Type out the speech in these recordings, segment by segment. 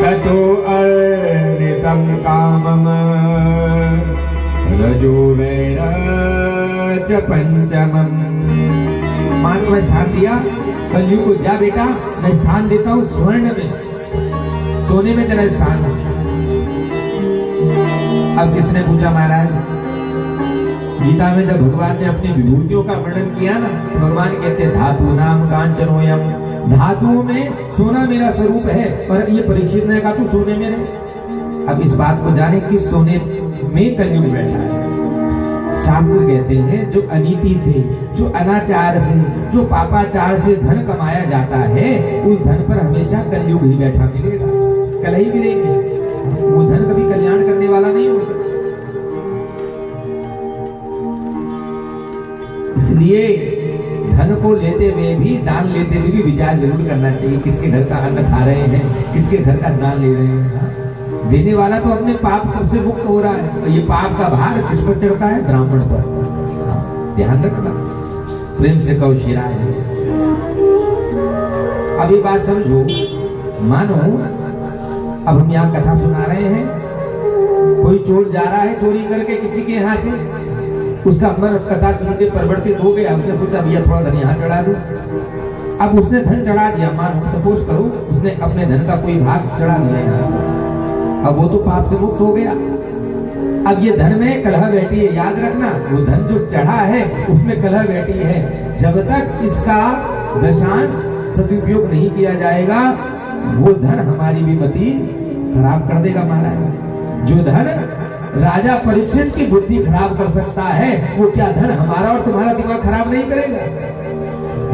ततो अर्नितं कामम रजो वैर च पंचमम। मां को स्थान दिया, कलयुग को जा बेटा मैं स्थान देता हूं स्वर्ण में, सोने में तेरा स्थान है। अब किसने पूछा महाराज? गीता में जब भगवान ने अपनी विभूतियों का वर्णन किया ना, तो भगवान कहते हैं धातु नाम कांचनोयम, धातुओं में सोना मेरा स्वरूप है। और ये परीक्षित ने कहा तू सोने में रहे। अब इस बात को जाने किस सोने में कलयुग बैठा है। शास्त्र कहते हैं जो अनीति से, जो अनाचार से, जो पापाचार से धन कमाया जाता है, उस धन पर हमेशा कलयुग ही बैठा मिलेगा, कल ही मिलेंगे। वो धन कभी कल्याण करने वाला नहीं हो सकता। इसलिए धन को लेते हुए भी, दान लेते हुए भी विचार जरूर करना चाहिए, किसके घर का अन्न खा रहे हैं, किसके घर का दान ले रहे हैं। देने वाला तो अपने पाप से मुक्त हो रहा है, और ये पाप का भार किस पर चढ़ता है? ब्राह्मण पर। ध्यान रखना, प्रेम से कहो शिराय। अब ये बात समझो, मानो अब हम यहाँ कथा सुना रहे हैं, कोई चोर जा रहा है चोरी करके किसी के यहाँ से, उसका मन कथा सुनते परिवर्तित हो गया, उसने सोचा भैया थोड़ा धन यहाँ चढ़ा दो। अब उसने धन चढ़ा दिया, मानो सपोज करो उसने अपने धन का कोई भाग चढ़ा दिया, अब वो तो पाप से मुक्त हो गया। अब ये धन में कलह बैठी है, याद रखना, वो धन जो चढ़ा है उसमें कलह बैठी है। जब तक इसका दशांश सदुपयोग नहीं किया जाएगा, वो धन हमारी भी मति खराब कर देगा महाराज। जो धन राजा परीक्षित की बुद्धि खराब कर सकता है, वो क्या धन हमारा और तुम्हारा दिमाग खराब नहीं करेगा?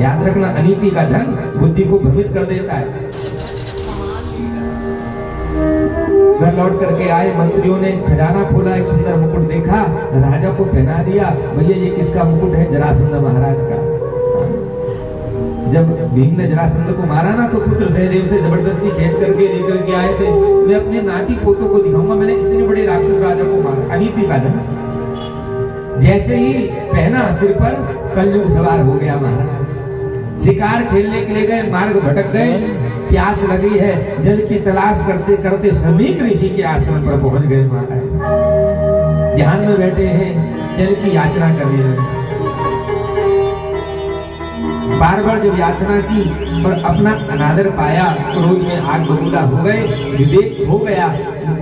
याद रखना, अनीति का धन बुद्धि को भ्रमित कर देता है। घर लौट करके आए, मंत्रियों ने खजाना खोला, एक सुंदर मुकुट देखा, राजा को पहना दिया। भैया ये किसका मुकुट है? जरासंध महाराज का। जब भीम ने जरासंध को मारा ना, तो पुत्र सहदेव से जबरदस्ती खींच करके लेकर के आए थे, मैं अपने नाती पोतों को दिखाऊंगा मैंने इतने बड़े राक्षस राजा को मारा। अनीति का धन जैसे ही पहना सिर पर, कलयुग सवार हो गया महाराज। शिकार खेलने के लिए गए, मार्ग भटक गए, प्यास लगी है, जल की तलाश करते करते समीक ऋषि के आश्रम पर पहुंच गए महाराज। ध्यान में बैठे हैं, जल की याचना कर रहे हैं। बार बार जब याचना की और अपना अनादर पाया, क्रोध में आग बबूला हो गए, विवेक हो गया।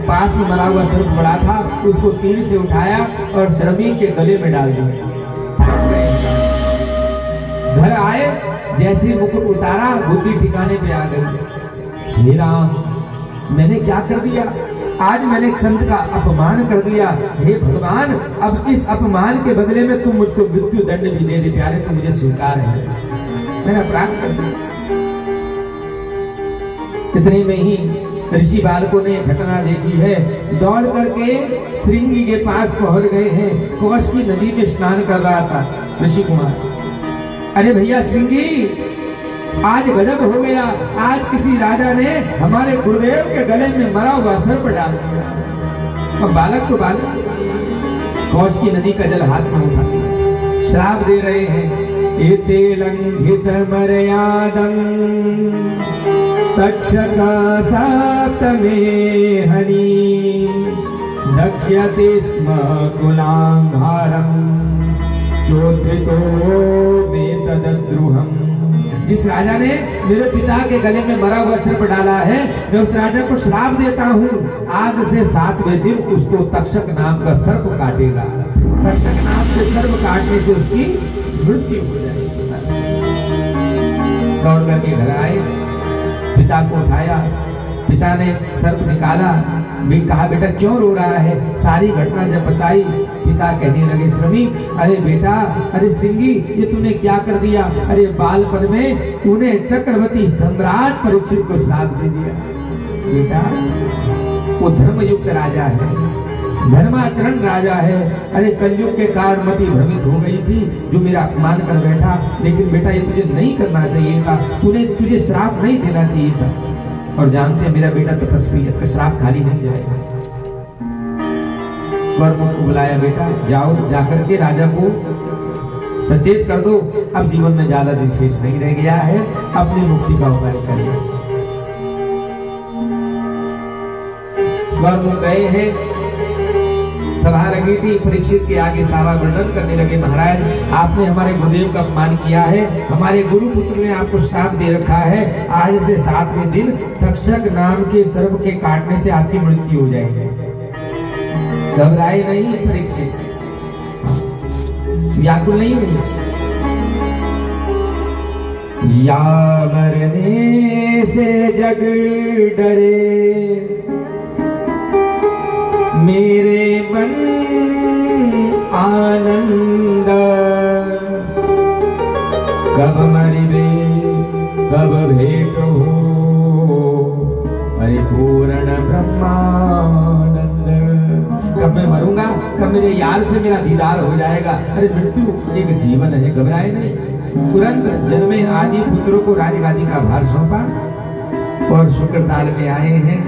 पास में मरा हुआ सर्प पड़ा था, उसको तीर से उठाया और श्रमी के गले में डाल दिया। घर आए, जैसे मुकुट उतारा, बुद्धि ठिकाने पे आ गई। हे राम, मैंने क्या कर दिया? आज मैंने संत का अपमान कर दिया। हे भगवान, अब इस अपमान के बदले में तुम मुझको मृत्यु दंड भी दे दे प्यारे, तो मुझे स्वीकार है, मैंने अपराध कर दिया। इतने में ही ऋषि बालकों ने घटना देखी है, दौड़ करके श्रृंगी के पास पहुंच गए हैं। कौश की नदी में स्नान कर रहा था ऋषि कुमार। अरे भैया श्रृंगी, आज गजब हो गया, आज किसी राजा ने हमारे गुरुदेव के गले में मरा हुआ सर्प डाल दिया। अब बालक तो बालक, कौश की नदी का जल हाथ में उठा श्राप दे रहे हैं। एते लंघित मर्यादं तक्षका साप्तमे हनि दक्ष्यते स्म कुलांघारं चोत्थितो में तदद्रुहम्। जिस राजा ने मेरे पिता के गले में मरा हुआ सर्प डाला है, मैं उस राजा को श्राप देता हूँ, आज से 7वें दिन उसको तक्षक नाम का सर्प काटेगा। तक्षक नाम के सर्प काटने से उसकी मृत्यु हो जाएगी। दौड़ करके घर आए, पिता को उठाया, पिता ने सर्प निकाला, भी कहा बेटा क्यों रो रहा है? सारी घटना जब बताई, पिता कहने लगे श्रमी, अरे बेटा, अरे श्रृंगी, ये तूने क्या कर दिया? अरे बालपन में तूने चक्रवर्ती सम्राट परीक्षित को श्राप दे दिया। बेटा वो धर्मयुक्त राजा है, धर्माचरण राजा है। अरे कलयुग के कारण मति भ्रमित हो गई थी, जो मेरा अपमान कर बैठा। लेकिन बेटा ये तुझे नहीं करना चाहिए था, तुझे श्राप नहीं देना चाहिए था। और जानते हैं मेरा बेटा तपस्वी, इसका श्राप खाली नहीं जाएगा। वर्मों को बुलाया, बेटा जाओ, जाकर के राजा को सचेत कर दो, अब जीवन में ज्यादा दिन शेष नहीं रह गया है, अपनी मुक्ति का उपाय करिए। वह गए हैं, सभा लगी थी, परीक्षित के आगे सारा वर्णन करने लगे। महाराज, आपने हमारे गुरुदेव का अपमान किया है, हमारे गुरु पुत्र ने आपको श्राप दे रखा है, आज से 7वें दिन तक्षक नाम के सर्प के काटने से आपकी मृत्यु हो जाएगी। घबराए नहीं परीक्षित, व्याकुल नहीं हुई। या मरने से जग डरे मेरे मन आनंद, कब मरिबे कब भेंट हो परिपूर्ण ब्रह्मानंद। कब मैं मरूंगा, कब मेरे यार से मेरा दीदार हो जाएगा। अरे मृत्यु एक जीवन है, घबराए नहीं। तुरंत जन्मे आदि पुत्रों को राजगादी का भार सौंपा और शुक्रताल में आए हैं।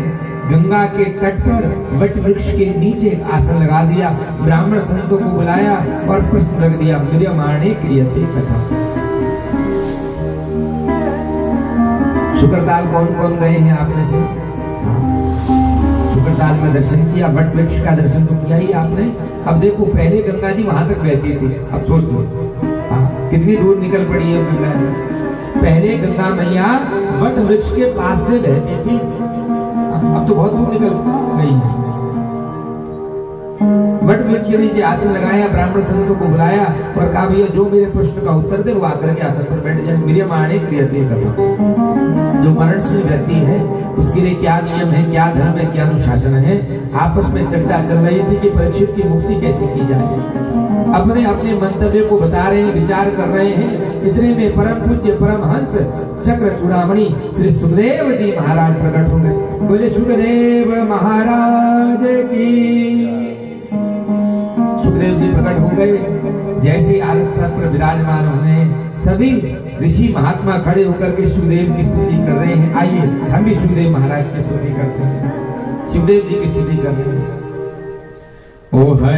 गंगा के तट पर वट वृक्ष के नीचे एक आसन लगा दिया, ब्राह्मण संतों को बुलाया और प्रश्न रख दिया, म्रियमाणे क्रियते कथा। शुक्रताल कौन कौन गए हैं आप में से? शुक्रताल में दर्शन किया, वट वृक्ष का दर्शन तो किया ही आपने। अब देखो, पहले गंगा जी वहां तक बहती थी, अब सोच लो कितनी दूर निकल पड़ी है गंगा जी। पहले गंगा मैया वट वृक्ष के पास से बहती थी, अब तो बहुत दूर निकल गई है। वट वृक्ष के नीचे आसन लगाया, ब्राह्मण संतों को बुलाया और कहा, भैया जो मेरे प्रश्न का उत्तर दे वो आकर के आसन पर बैठ जाए। म्रियमाणे क्रियते कथा। जो मरणशील व्यक्ति है उसके लिए क्या नियम है, क्या धर्म है, क्या अनुशासन है, आपस में चर्चा चल रही थी कि परीक्षित की मुक्ति कैसे की जाए। अपने अपने मंतव्य को बता रहे हैं, विचार कर रहे हैं। इतने में परम पूज्य परमहंस चक्र चूड़ामणि श्री सुखदेव जी महाराज प्रकट हो गए। बोले सुखदेव महाराज की। सुखदेव जी प्रकट हो गए। जैसे आरस पर विराजमान हुए, सभी ऋषि महात्मा खड़े होकर के सुखदेव की स्तुति कर रहे हैं। आइए हम भी सुखदेव महाराज की स्तुति करते हैं, सुखदेव जी की स्तुति कर रहे हैं। ओ है